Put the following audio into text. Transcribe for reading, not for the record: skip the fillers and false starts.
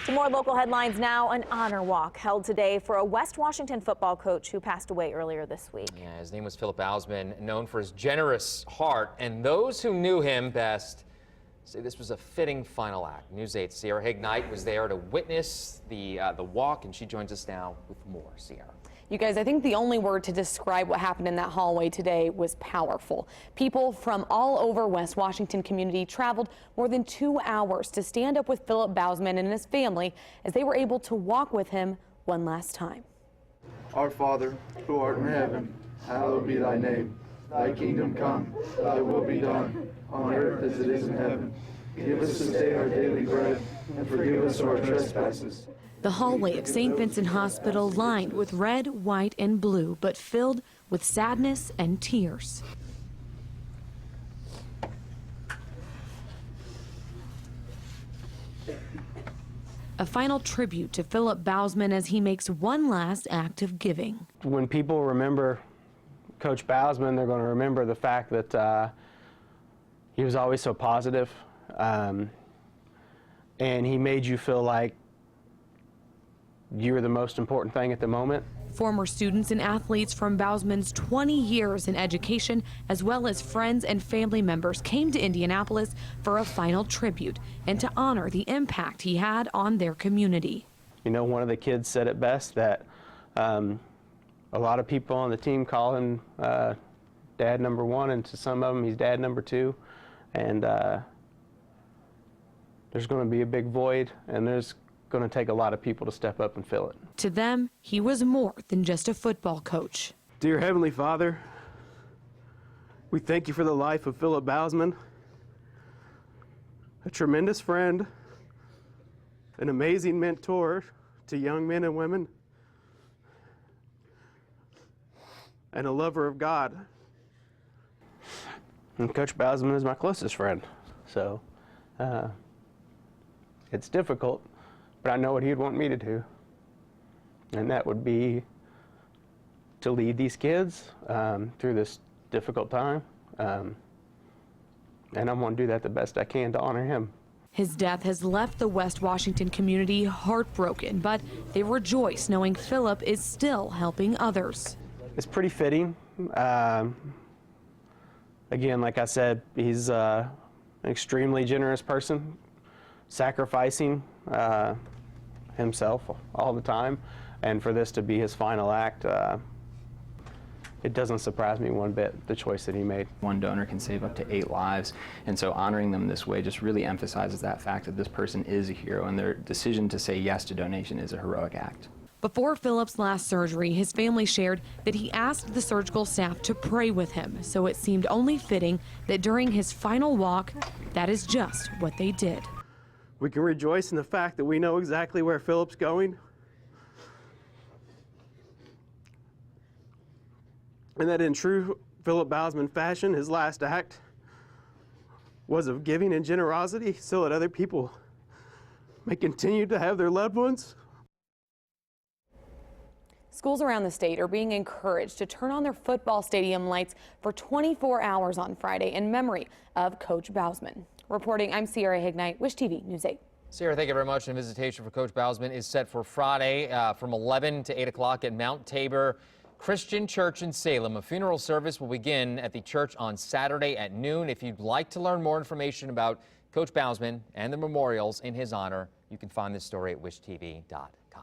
To more local headlines now. An honor walk held today for a West Washington football coach who passed away earlier this week. Yeah, his name was Phillip Bowsman, known for his generous heart, and those who knew him best say this was a fitting final act. News 8's Sierra Hignite was there to witness the walk, and she joins us now with more. Sierra. You guys, I think the only word to describe what happened in that hallway today was powerful. People from all over West Washington community traveled more than 2 hours to stand up with Phillip Bowsman and his family as they were able to walk with him one last time. Our Father, who art in heaven, hallowed be thy name. Thy kingdom come, thy will be done, on earth as it is in heaven. Give us this day our daily bread, and forgive us our trespasses. The hallway of St. Vincent Hospital lined with red, white, and blue, but filled with sadness and tears. A final tribute to Phillip Bowsman as he makes one last act of giving. When people remember Coach Bowsman, they're going to remember the fact that he was always so positive, and he made you feel like you were the most important thing at the moment. Former students and athletes from Bowsman's 20 years in education, as well as friends and family members, came to Indianapolis for a final tribute and to honor the impact he had on their community. You know, one of the kids said it best, that a lot of people on the team call him dad number one, and to some of them he's dad number two, and there's going to be a big void, and there's going to take a lot of people to step up and fill it. To them, he was more than just a football coach. Dear Heavenly Father, we thank you for the life of Phillip Bowsman, a tremendous friend, an amazing mentor to young men and women, and a lover of God. And Coach Bowsman is my closest friend, so it's difficult, but I know what he'd want me to do, and that would be to lead these kids through this difficult time, and I'm going to do that the best I can to honor him. His death has left the West Washington community heartbroken, but they rejoice knowing Phillip is still helping others. It's pretty fitting. Again, like I said, he's an extremely generous person, sacrificing himself all the time, and for this to be his final act, it doesn't surprise me one bit, the choice that he made. One donor can save up to 8 lives, and so honoring them this way just really emphasizes that fact that this person is a hero, and their decision to say yes to donation is a heroic act. Before Phillip's last surgery, his family shared that he asked the surgical staff to pray with him, so it seemed only fitting that during his final walk, that is just what they did. We can rejoice in the fact that we know exactly where Phillip's going, and that in true Phillip Bowsman fashion, his last act was of giving and generosity so that other people may continue to have their loved ones. Schools around the state are being encouraged to turn on their football stadium lights for 24 hours on Friday in memory of Coach Bowsman. Reporting, I'm Sierra Hignite, Wish TV News 8. Sierra, thank you very much. And visitation for Coach Bowsman is set for Friday from 11 to 8 o'clock at Mount Tabor Christian Church in Salem. A funeral service will begin at the church on Saturday at noon. If you'd like to learn more information about Coach Bowsman and the memorials in his honor, you can find this story at wishtv.com.